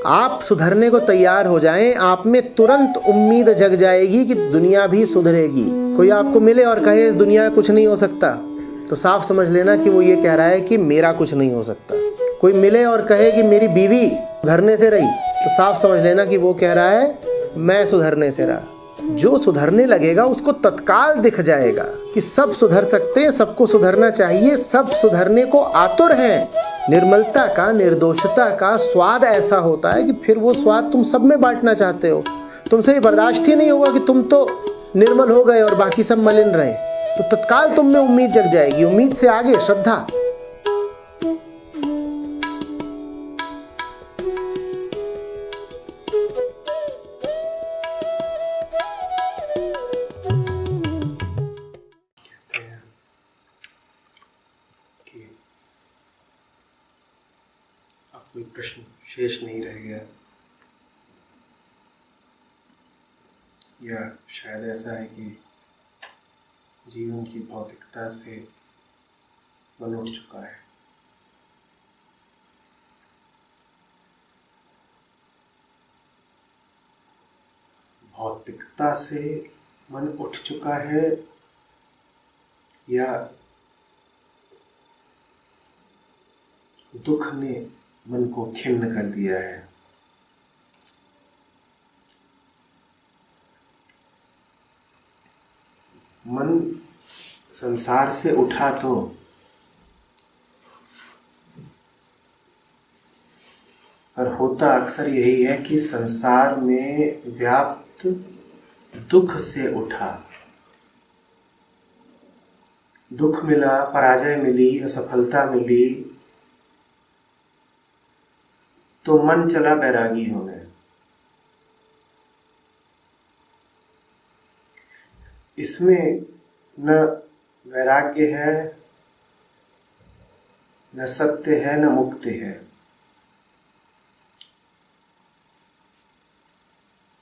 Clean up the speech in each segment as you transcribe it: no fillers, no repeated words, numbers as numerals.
आप सुधरने को तैयार हो जाएं, आप में तुरंत उम्मीद जग जाएगी कि दुनिया भी सुधरेगी। कोई आपको मिले और कहे इस दुनिया में कुछ नहीं हो सकता, तो साफ समझ लेना कि वो ये कह रहा है कि मेरा कुछ नहीं हो सकता। कोई मिले और कहे कि मेरी बीवी सुधरने से रही, तो साफ समझ लेना कि वो कह रहा है मैं सुधरने से रहा। जो सुधरने लगेगा उसको तत्काल दिख जाएगा कि सब सुधर सकते हैं, सबको सुधरना चाहिए, सब सुधरने को आतुर हैं। निर्मलता का, निर्दोषता का स्वाद ऐसा होता है कि फिर वो स्वाद तुम सब में बांटना चाहते हो। तुमसे ये बर्दाश्त ही नहीं होगा कि तुम तो निर्मल हो गए और बाकी सब मलिन रहे। तो तत्काल तुम में उम्मीद जग जाएगी। उम्मीद से आगे श्रद्धा। कोई प्रश्न शेष नहीं रह गया, या शायद ऐसा है कि जीवन की भौतिकता से मन उठ चुका है। भौतिकता से मन उठ चुका है, या दुख ने मन को खिन्न कर दिया है। मन संसार से उठा तो पर होता अक्सर यही है कि संसार में व्याप्त दुख से उठा। दुख मिला, पराजय मिली, असफलता मिली, तो मन चला बैरागी होने। इसमें न वैराग्य है, न सत्य है, न मुक्ति है।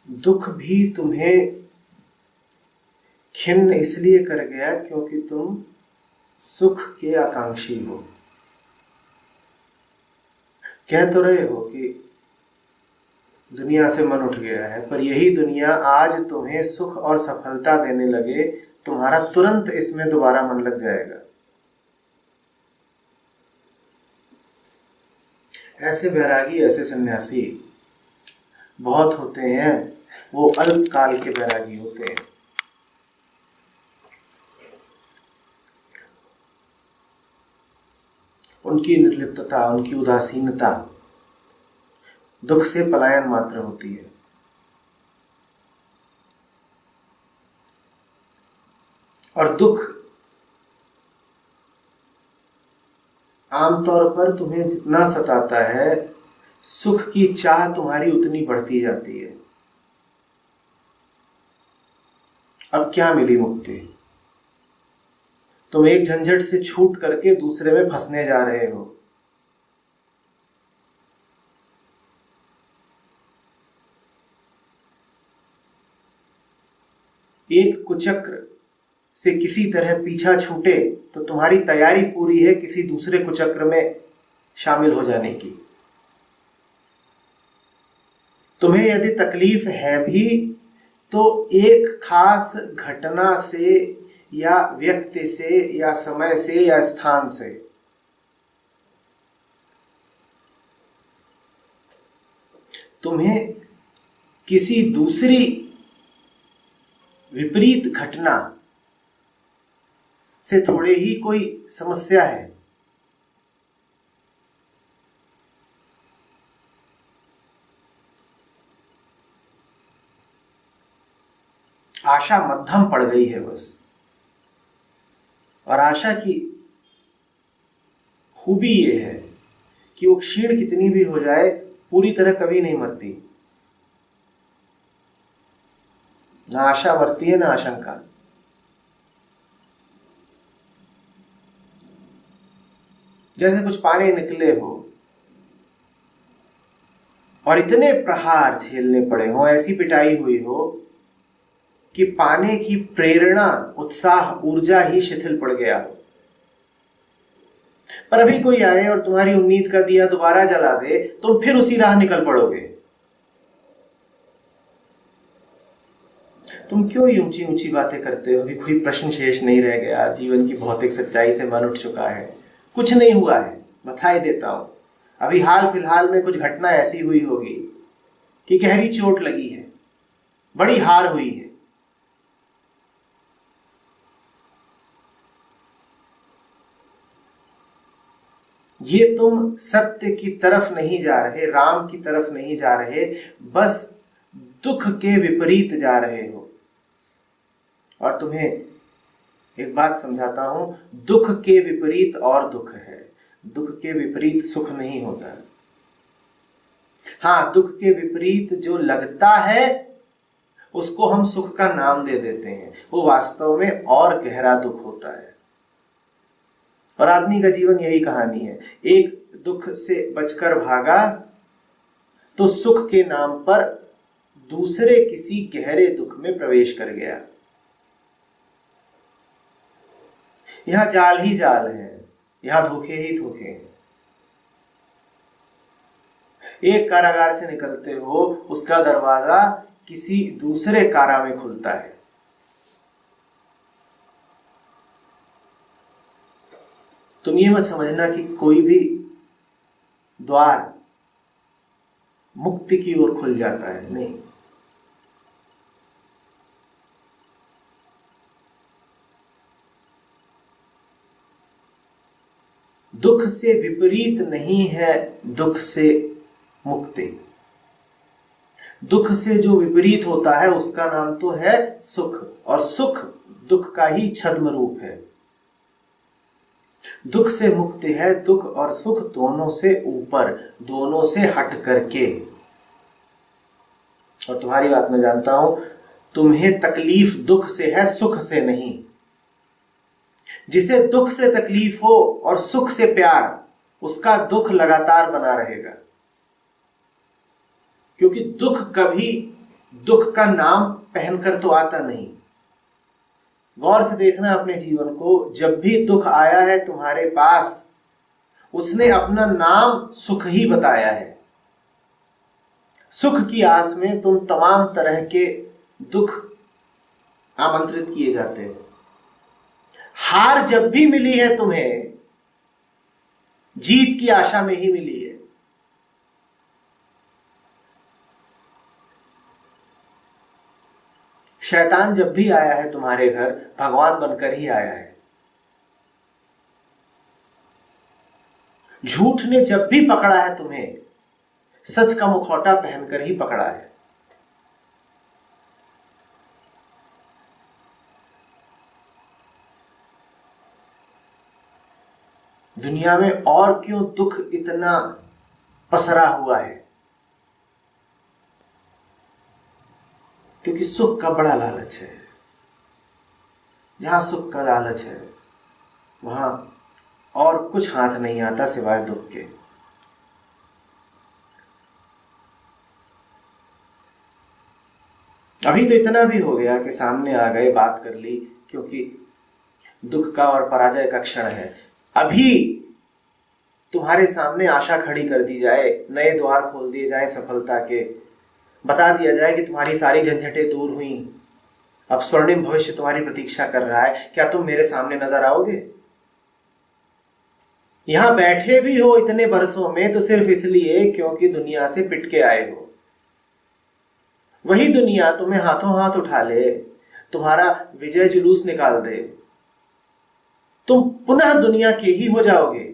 दुख भी तुम्हें खिन्न इसलिए कर गया क्योंकि तुम सुख के आकांक्षी हो। कह तो रहे हो कि दुनिया से मन उठ गया है, पर यही दुनिया आज तुम्हें सुख और सफलता देने लगे, तुम्हारा तुरंत इसमें दोबारा मन लग जाएगा। ऐसे बैरागी, ऐसे सन्यासी बहुत होते हैं। वो अल्प काल के बैरागी होते हैं। उनकी निर्लिप्तता, उनकी उदासीनता दुख से पलायन मात्र होती है। और दुख आमतौर पर तुम्हें जितना सताता है, सुख की चाह तुम्हारी उतनी बढ़ती जाती है। अब क्या मिली मुक्ति? तुम एक झंझट से छूट करके दूसरे में फंसने जा रहे हो। एक कुचक्र से किसी तरह पीछा छूटे तो तुम्हारी तैयारी पूरी है किसी दूसरे कुचक्र में शामिल हो जाने की। तुम्हें यदि तकलीफ है भी तो एक खास घटना से या व्यक्ति से या समय से या स्थान से। तुम्हें किसी दूसरी विपरीत घटना से थोड़े ही कोई समस्या है। आशा मध्यम पड़ गई है बस। और आशा की खूबी ये है कि वो क्षीण कितनी भी हो जाए पूरी तरह कभी नहीं मरती। ना आशा मरती है ना आशंका। जैसे कुछ पानी निकले हो और इतने प्रहार झेलने पड़े हो, ऐसी पिटाई हुई हो कि पाने की प्रेरणा, उत्साह, ऊर्जा ही शिथिल पड़ गया हो। पर अभी कोई आए और तुम्हारी उम्मीद का दिया दोबारा जला दे, तुम फिर उसी राह निकल पड़ोगे। तुम क्यों ये ऊंची ऊंची बातें करते हो कि कोई प्रश्न शेष नहीं रह गया, जीवन की भौतिक सच्चाई से मन उठ चुका है? कुछ नहीं हुआ है, बता ही देता हूं। अभी हाल फिलहाल में कुछ घटना ऐसी हुई होगी कि गहरी चोट लगी है, बड़ी हार हुई है। ये तुम सत्य की तरफ नहीं जा रहे, राम की तरफ नहीं जा रहे, बस दुख के विपरीत जा रहे हो। और तुम्हें एक बात समझाता हूं, दुख के विपरीत और दुख है, दुख के विपरीत सुख नहीं होता। हाँ, दुख के विपरीत जो लगता है उसको हम सुख का नाम दे देते हैं, वो वास्तव में और गहरा दुख होता है। और आदमी का जीवन यही कहानी है, एक दुख से बचकर भागा तो सुख के नाम पर दूसरे किसी गहरे दुख में प्रवेश कर गया। यहां जाल ही जाल है, यहां धोखे ही धोखे हैं। एक कारागार से निकलते हो, उसका दरवाजा किसी दूसरे कारा में खुलता है। तुम ये मत समझना कि कोई भी द्वार मुक्ति की ओर खुल जाता है, नहीं। दुख से विपरीत नहीं है दुख से मुक्ति। दुख से जो विपरीत होता है उसका नाम तो है सुख, और सुख दुख का ही छद्म रूप है। दुख से मुक्ति है दुख और सुख दोनों से ऊपर, दोनों से हट करके। और तुम्हारी बात मैं जानता हूं, तुम्हें तकलीफ दुख से है, सुख से नहीं। जिसे दुख से तकलीफ हो और सुख से प्यार, उसका दुख लगातार बना रहेगा, क्योंकि दुख कभी दुख का नाम पहनकर तो आता नहीं। गौर से देखना अपने जीवन को, जब भी दुख आया है तुम्हारे पास, उसने अपना नाम सुख ही बताया है। सुख की आस में तुम तमाम तरह के दुख आमंत्रित किए जाते हो। हार जब भी मिली है तुम्हें, जीत की आशा में ही मिली है। शैतान जब भी आया है तुम्हारे घर, भगवान बनकर ही आया है। झूठ ने जब भी पकड़ा है तुम्हें, सच का मुखौटा पहनकर ही पकड़ा है। दुनिया में और क्यों दुख इतना पसरा हुआ है? क्योंकि सुख का बड़ा लालच है। जहां सुख का लालच है वहां और कुछ हाथ नहीं आता सिवाय दुख के। अभी तो इतना भी हो गया कि सामने आ गए, बात कर ली, क्योंकि दुख का और पराजय का क्षण है। अभी तुम्हारे सामने आशा खड़ी कर दी जाए, नए द्वार खोल दिए जाए सफलता के, बता दिया जाए कि तुम्हारी सारी झंझटें दूर हुई, अब स्वर्णिम भविष्य तुम्हारी प्रतीक्षा कर रहा है, क्या तुम मेरे सामने नजर आओगे? यहां बैठे भी हो इतने बरसों में तो सिर्फ इसलिए क्योंकि दुनिया से पिट के आए हो। वही दुनिया तुम्हें हाथों हाथ उठा ले, तुम्हारा विजय जुलूस निकाल दे, तुम पुनः दुनिया के ही हो जाओगे।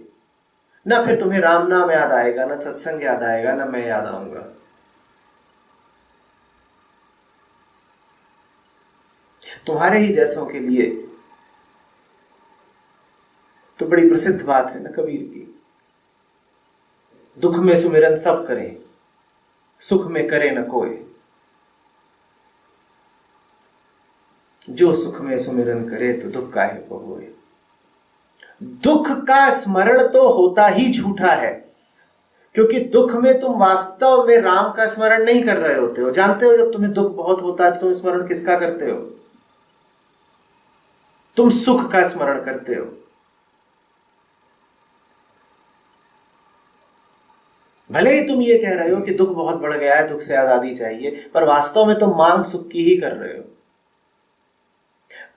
ना फिर तुम्हें राम नाम याद आएगा, ना सत्संग याद आएगा, ना मैं याद आऊंगा। तुम्हारे ही जैसों के लिए तो बड़ी प्रसिद्ध बात है ना कबीर की, दुख में सुमिरन सब करें, सुख में करे न कोई। जो सुख में सुमिरन करे तो दुख काहे को होए। दुख का स्मरण तो होता ही झूठा है, क्योंकि दुख में तुम वास्तव में राम का स्मरण नहीं कर रहे होते हो। जानते हो जब तुम्हें दुख बहुत होता है तो तुम स्मरण किसका करते हो? तुम सुख का स्मरण करते हो। भले ही तुम ये कह रहे हो कि दुख बहुत बढ़ गया है, दुख से आजादी चाहिए, पर वास्तव में तुम मांग सुख की ही कर रहे हो।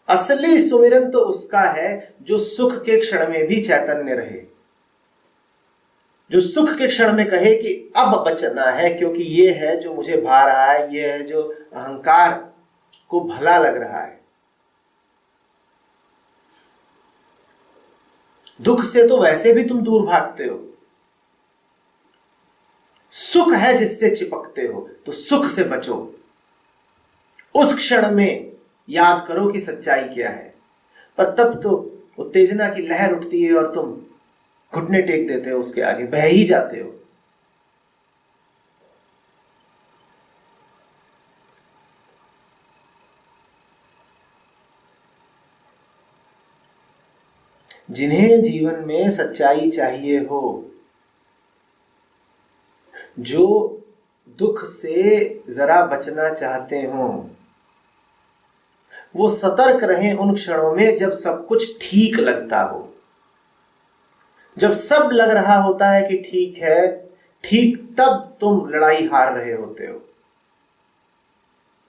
असली सुमिरन तो उसका है जो सुख के क्षण में भी चैतन्य रहे, जो सुख के क्षण में कहे कि अब बचना है, क्योंकि ये है जो मुझे भा रहा है, ये है जो अहंकार को भला लग रहा है। दुख से तो वैसे भी तुम दूर भागते हो, सुख है जिससे चिपकते हो, तो सुख से बचो। उस क्षण में याद करो कि सच्चाई क्या है, पर तब तो उत्तेजना की लहर उठती है और तुम घुटने टेक देते हो, उसके आगे बह ही जाते हो। जिन्हें जीवन में सच्चाई चाहिए हो, जो दुख से जरा बचना चाहते हो, वो सतर्क रहें उन क्षणों में जब सब कुछ ठीक लगता हो। जब सब लग रहा होता है कि ठीक है, ठीक तब तुम लड़ाई हार रहे होते हो।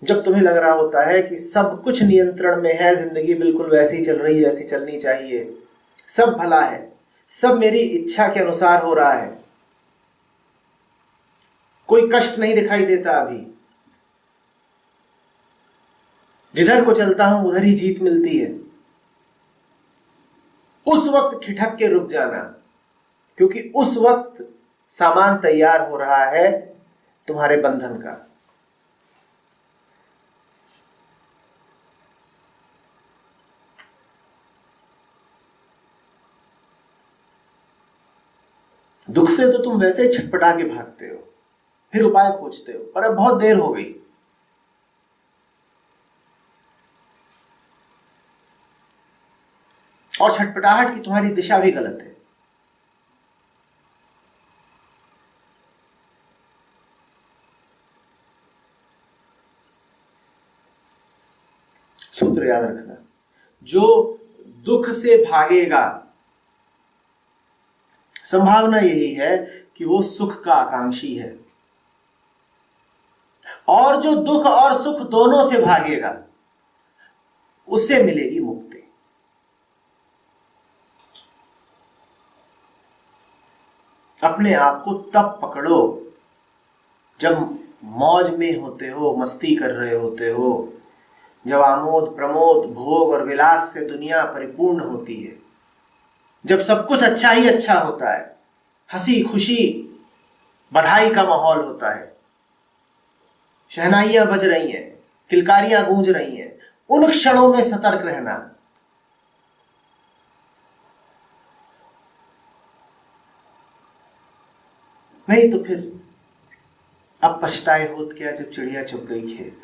जब तुम्हें लग रहा होता है कि सब कुछ नियंत्रण में है, जिंदगी बिल्कुल वैसी चल रही है जैसी चलनी चाहिए, सब भला है, सब मेरी इच्छा के अनुसार हो रहा है, कोई कष्ट नहीं दिखाई देता अभी, जिधर को चलता हूं उधर ही जीत मिलती है, उस वक्त ठिठक के रुक जाना, क्योंकि उस वक्त सामान तैयार हो रहा है तुम्हारे बंधन का। दुख से तो तुम वैसे ही छटपटा के भागते हो, फिर उपाय खोजते हो, पर अब बहुत देर हो गई। और छटपटाहट की तुम्हारी दिशा भी गलत है। सूत्र याद रखना, जो दुख से भागेगा, संभावना यही है कि वो सुख का आकांक्षी है, और जो दुख और सुख दोनों से भागेगा उसे मिलेगी मुक्ति। अपने आप को तब पकड़ो जब मौज में होते हो, मस्ती कर रहे होते हो, जब आमोद प्रमोद भोग और विलास से दुनिया परिपूर्ण होती है, जब सब कुछ अच्छा ही अच्छा होता है, हंसी खुशी बधाई का माहौल होता है, शहनाइयां बज रही हैं, किलकारियां गूंज रही हैं, उन क्षणों में सतर्क रहना। नहीं तो फिर अब पछताए होत क्या जब चिड़िया चुग गई खेत।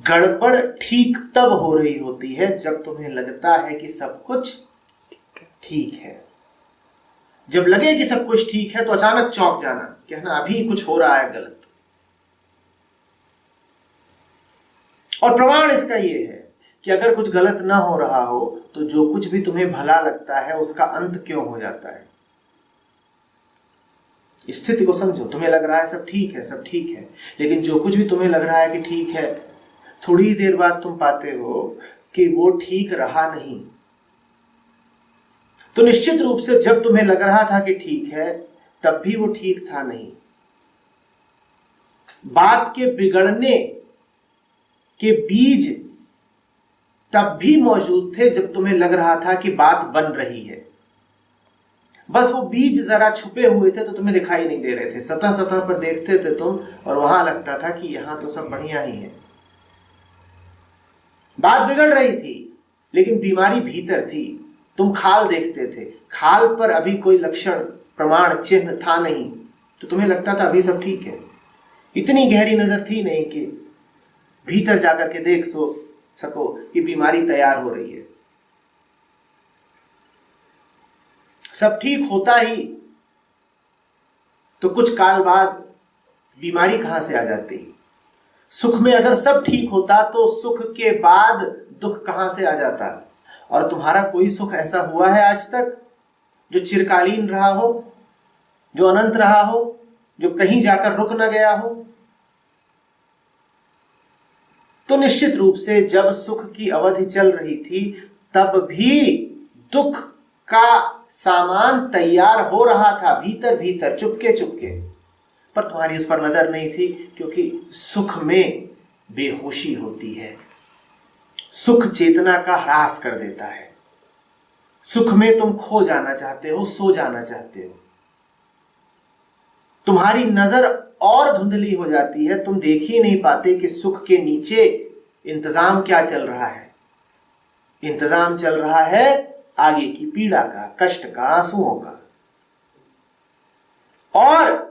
गड़बड़ ठीक तब हो रही होती है जब तुम्हें लगता है कि सब कुछ ठीक है। जब लगे कि सब कुछ ठीक है तो अचानक चौंक जाना, कहना अभी कुछ हो रहा है गलत। और प्रमाण इसका यह है कि अगर कुछ गलत ना हो रहा हो तो जो कुछ भी तुम्हें भला लगता है उसका अंत क्यों हो जाता है। स्थिति को समझो, तुम्हें लग रहा है सब ठीक है, सब ठीक है, लेकिन जो कुछ भी तुम्हें लग रहा है कि ठीक है, थोड़ी ही देर बाद तुम पाते हो कि वो ठीक रहा नहीं। तो निश्चित रूप से जब तुम्हें लग रहा था कि ठीक है, तब भी वो ठीक था नहीं। बात के बिगड़ने के बीज तब भी मौजूद थे जब तुम्हें लग रहा था कि बात बन रही है। बस वो बीज जरा छुपे हुए थे तो तुम्हें दिखाई नहीं दे रहे थे। सतह सतह पर देखते थे तुम और वहां लगता था कि यहां तो सब बढ़िया ही है। बात बिगड़ रही थी लेकिन बीमारी भीतर थी। तुम खाल देखते थे, खाल पर अभी कोई लक्षण प्रमाण चिन्ह था नहीं, तो तुम्हें लगता था अभी सब ठीक है। इतनी गहरी नजर थी नहीं कि भीतर जाकर के देख सको कि बीमारी तैयार हो रही है। सब ठीक होता ही तो कुछ काल बाद बीमारी कहां से आ जाती। सुख में अगर सब ठीक होता तो सुख के बाद दुख कहां से आ जाता। और तुम्हारा कोई सुख ऐसा हुआ है आज तक जो चिरकालीन रहा हो, जो अनंत रहा हो, जो कहीं जाकर रुक न गया हो, तो निश्चित रूप से जब सुख की अवधि चल रही थी तब भी दुख का सामान तैयार हो रहा था भीतर भीतर, चुपके चुपके, पर तुम्हारी उस पर नजर नहीं थी, क्योंकि सुख में बेहोशी होती है। सुख चेतना का ह्रास कर देता है। सुख में तुम खो जाना चाहते हो, सो जाना चाहते हो। तुम्हारी नजर और धुंधली हो जाती है, तुम देख ही नहीं पाते कि सुख के नीचे इंतजाम क्या चल रहा है। इंतजाम चल रहा है आगे की पीड़ा का, कष्ट का, आंसुओं का। और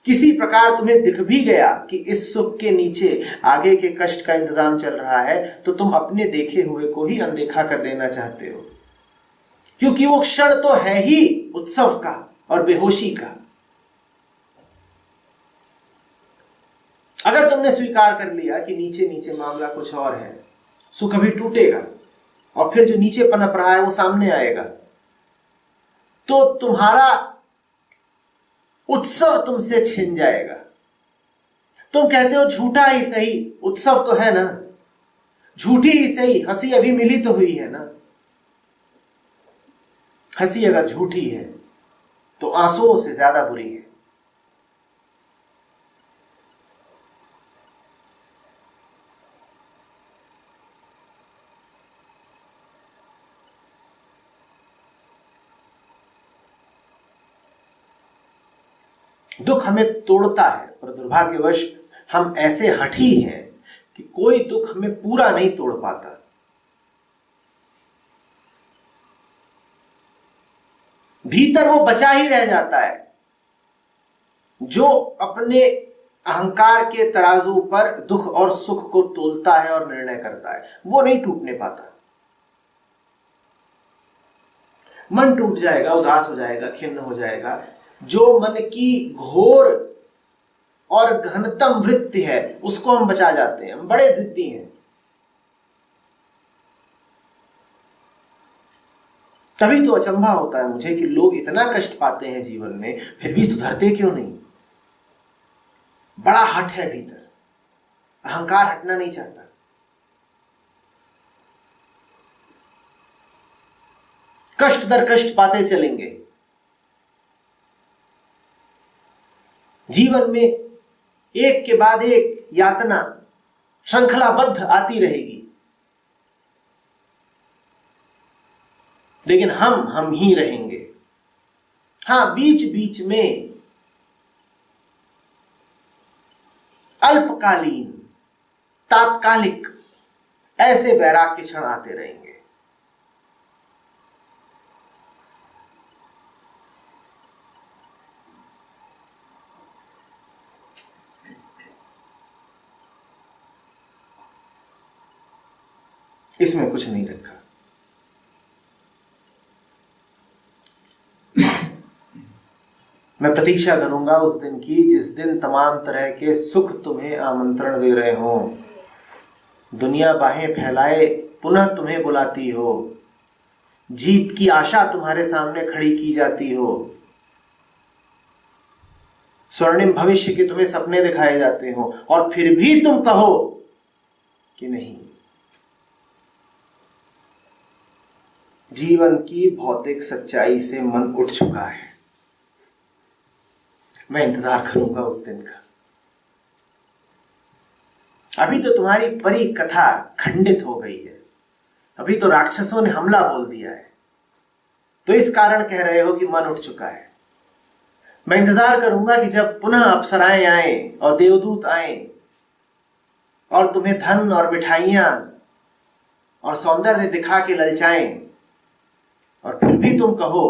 किसी प्रकार तुम्हें दिख भी गया कि इस सुख के नीचे आगे के कष्ट का इंतजाम चल रहा है, तो तुम अपने देखे हुए को ही अनदेखा कर देना चाहते हो, क्योंकि वो क्षण तो है ही उत्सव का और बेहोशी का। अगर तुमने स्वीकार कर लिया कि नीचे नीचे मामला कुछ और है, सुख अभी टूटेगा और फिर जो नीचे पनप रहा है वो सामने आएगा, तो तुम्हारा उत्सव तुमसे छिन जाएगा। तुम कहते हो झूठा ही सही, उत्सव तो है ना, झूठी ही सही, हंसी अभी मिली तो हुई है ना। हंसी अगर झूठी है तो आंसुओं से ज्यादा बुरी है। दुख हमें तोड़ता है, पर दुर्भाग्यवश हम ऐसे हठी हैं कि कोई दुख हमें पूरा नहीं तोड़ पाता। भीतर वो बचा ही रह जाता है। जो अपने अहंकार के तराजू पर दुख और सुख को तोलता है और निर्णय करता है, वो नहीं टूटने पाता। मन टूट जाएगा, उदास हो जाएगा, खिन्न हो जाएगा। जो मन की घोर और घनतम वृत्ति है उसको हम बचा जाते हैं। हम बड़े जिद्दी हैं। तभी तो अचंभा होता है मुझे कि लोग इतना कष्ट पाते हैं जीवन में, फिर भी सुधरते क्यों नहीं। बड़ा हठ है भीतर, अहंकार हटना नहीं चाहता। कष्ट दर कष्ट पाते चलेंगे। जीवन में एक के बाद एक यातना श्रृंखलाबद्ध आती रहेगी, लेकिन हम ही रहेंगे। हां, बीच बीच में अल्पकालीन, तात्कालिक ऐसे बैराग के क्षण आते रहेंगे। इसमें कुछ नहीं रखा। मैं प्रतीक्षा करूंगा उस दिन की जिस दिन तमाम तरह के सुख तुम्हें आमंत्रण दे रहे हो, दुनिया बाहें फैलाए पुनः तुम्हें बुलाती हो, जीत की आशा तुम्हारे सामने खड़ी की जाती हो, स्वर्णिम भविष्य के तुम्हें सपने दिखाए जाते हो, और फिर भी तुम कहो कि नहीं, जीवन की भौतिक सच्चाई से मन उठ चुका है। मैं इंतजार करूंगा उस दिन का। अभी तो तुम्हारी परी कथा खंडित हो गई है, अभी तो राक्षसों ने हमला बोल दिया है, तो इस कारण कह रहे हो कि मन उठ चुका है। मैं इंतजार करूंगा कि जब पुनः अप्सराएं आएं और देवदूत आएं और तुम्हें धन और मिठाइयां और सौंदर्य दिखा के ललचाएं, और फिर भी तुम कहो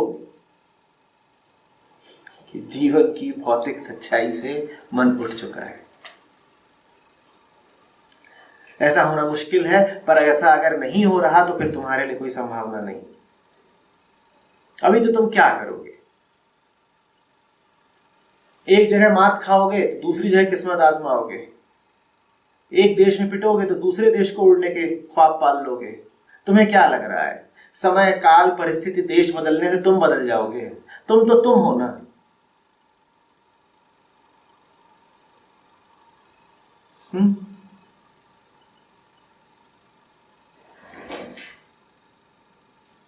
कि जीवन की भौतिक सच्चाई से मन उठ चुका है। ऐसा होना मुश्किल है, पर ऐसा अगर नहीं हो रहा तो फिर तुम्हारे लिए कोई संभावना नहीं। अभी तो तुम क्या करोगे? एक जगह मात खाओगे तो दूसरी जगह किस्मत आजमाओगे। एक देश में पिटोगे तो दूसरे देश को उड़ने के ख्वाब पाल लोगे। तुम्हें क्या लग रहा है समय काल परिस्थिति देश बदलने से तुम बदल जाओगे। तुम तो तुम हो ना।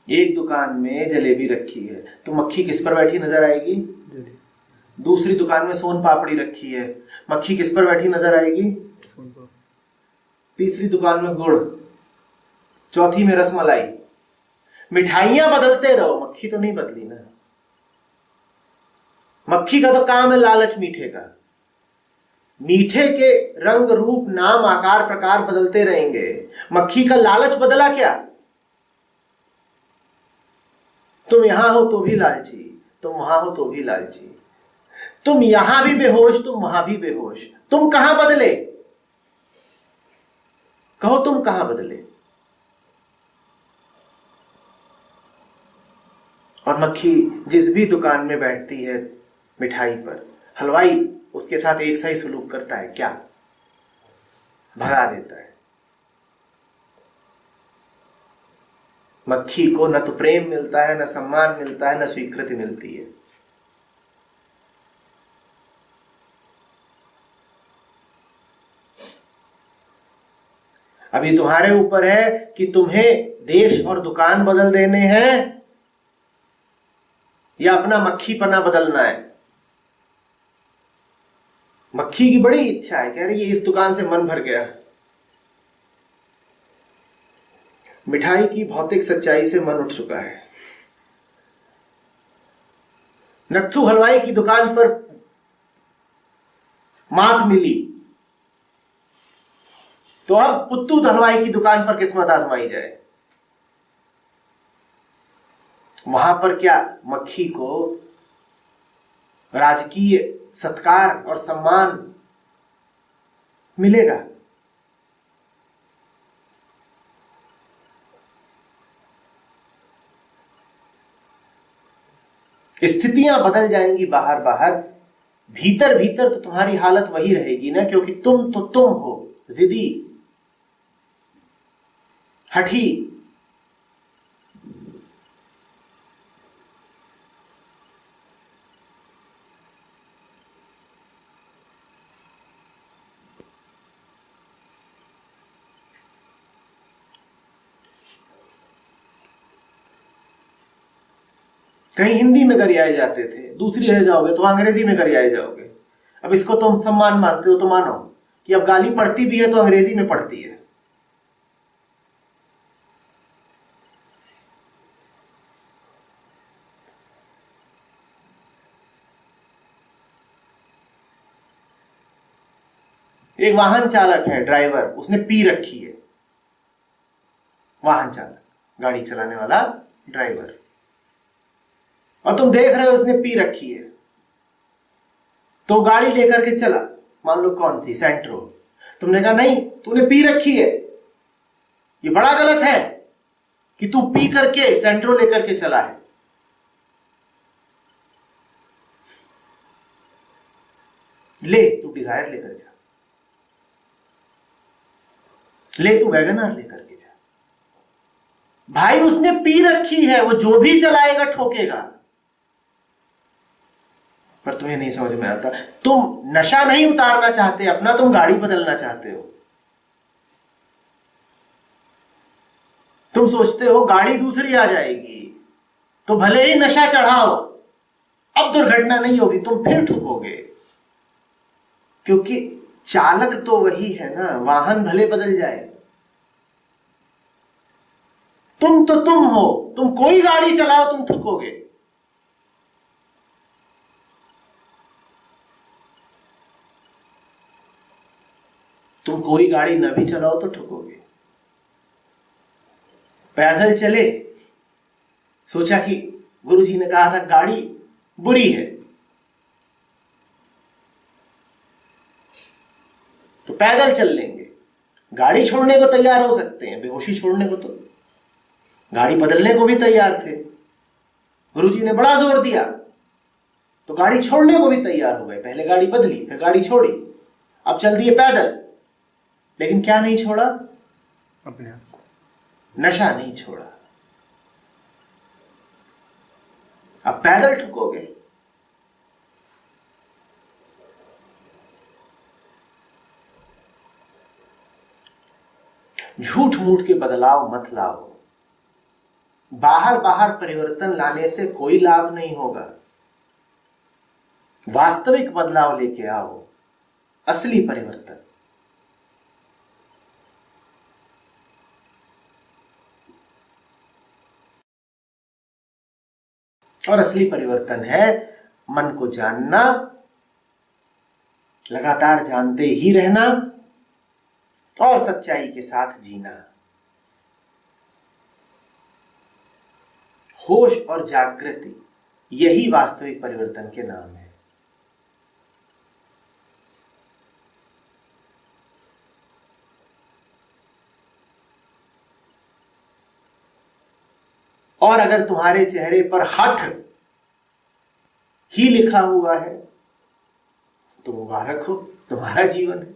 एक दुकान में जलेबी रखी है तो मक्खी किस पर बैठी नजर आएगी? दूसरी दुकान में सोन पापड़ी रखी है, मक्खी किस पर बैठी नजर आएगी? तीसरी दुकान में गुड़, चौथी में रसमलाई। मिठाइयां बदलते रहो, मक्खी तो नहीं बदली ना। मक्खी का तो काम है लालच मीठे का। मीठे के रंग रूप नाम आकार प्रकार बदलते रहेंगे, मक्खी का लालच बदला क्या? तुम यहां हो तो भी लालची, तुम वहां हो तो भी लालची, तुम यहां भी बेहोश, तुम वहां भी बेहोश। तुम कहां बदले? कहो तुम कहां बदले? और मक्खी जिस भी दुकान में बैठती है मिठाई पर, हलवाई उसके साथ एक सा ही सलूक करता है, क्या? भगा देता है। मक्खी को न तो प्रेम मिलता है, न सम्मान मिलता है, न स्वीकृति मिलती है। अभी तुम्हारे ऊपर है कि तुम्हें देश और दुकान बदल देने हैं या अपना मक्खीपना बदलना है। मक्खी की बड़ी इच्छा है, कह रही है इस दुकान से मन भर गया। मिठाई की भौतिक सच्चाई से मन उठ चुका है। नत्थू हलवाई की दुकान पर मात मिली तो अब पुत्तू हलवाई की दुकान पर किस्मत आजमाई जाए। वहां पर क्या मक्खी को राजकीय सत्कार और सम्मान मिलेगा? स्थितियां बदल जाएंगी बाहर बाहर, भीतर भीतर तो तुम्हारी हालत वही रहेगी ना, क्योंकि तुम तो तुम हो, जिदी, हठी। कहीं हिंदी में गरियाए जाते थे, दूसरी रह जाओगे तो अंग्रेजी में गरियाए जाओगे। अब इसको तुम सम्मान मानते हो तो मानो कि अब गाली पड़ती भी है तो अंग्रेजी में पड़ती है। एक वाहन चालक है, ड्राइवर, उसने पी रखी है। वाहन चालक, गाड़ी चलाने वाला ड्राइवर, और तुम देख रहे हो उसने पी रखी है तो गाड़ी लेकर के चला। मान लो कौन थी? सेंट्रो। तुमने कहा नहीं, तूने पी रखी है, ये बड़ा गलत है कि तू पी करके सेंट्रो लेकर के चला है। ले तू डिजायर लेकर जा, ले तू वैगनआर लेकर के जा। भाई उसने पी रखी है, वो जो भी चलाएगा ठोकेगा। पर तुम्हें नहीं समझ में आता, तुम नशा नहीं उतारना चाहते अपना, तुम गाड़ी बदलना चाहते हो। तुम सोचते हो गाड़ी दूसरी आ जाएगी तो भले ही नशा चढ़ाओ, अब दुर्घटना नहीं होगी, तुम फिर ठुकोगे, क्योंकि चालक तो वही है ना। वाहन भले बदल जाए, तुम तो तुम हो। तुम कोई गाड़ी चलाओ तुम ठुकोगे। तुम कोई गाड़ी न भी चलाओ तो ठुकोगे। पैदल चले, सोचा कि गुरुजी ने कहा था गाड़ी बुरी है तो पैदल चल लेंगे। गाड़ी छोड़ने को तैयार हो सकते हैं, बेहोशी छोड़ने को तो, गाड़ी बदलने को भी तैयार थे। गुरुजी ने बड़ा जोर दिया तो गाड़ी छोड़ने को भी तैयार हो गए। पहले गाड़ी बदली, फिर गाड़ी छोड़ी, अब चल दिए पैदल। लेकिन क्या नहीं छोड़ा? अपने आप को। नशा नहीं छोड़ा। अब पैदल ठुकोगे। झूठ मूठ के बदलाव मत लाओ। बाहर बाहर परिवर्तन लाने से कोई लाभ नहीं होगा। वास्तविक बदलाव लेके आओ, असली परिवर्तन। और असली परिवर्तन है मन को जानना, लगातार जानते ही रहना और सच्चाई के साथ जीना। होश और जागृति, यही वास्तविक परिवर्तन के नाम है। और अगर तुम्हारे चेहरे पर हठ ही लिखा हुआ है तो मुबारक हो, तुम्हारा जीवन है।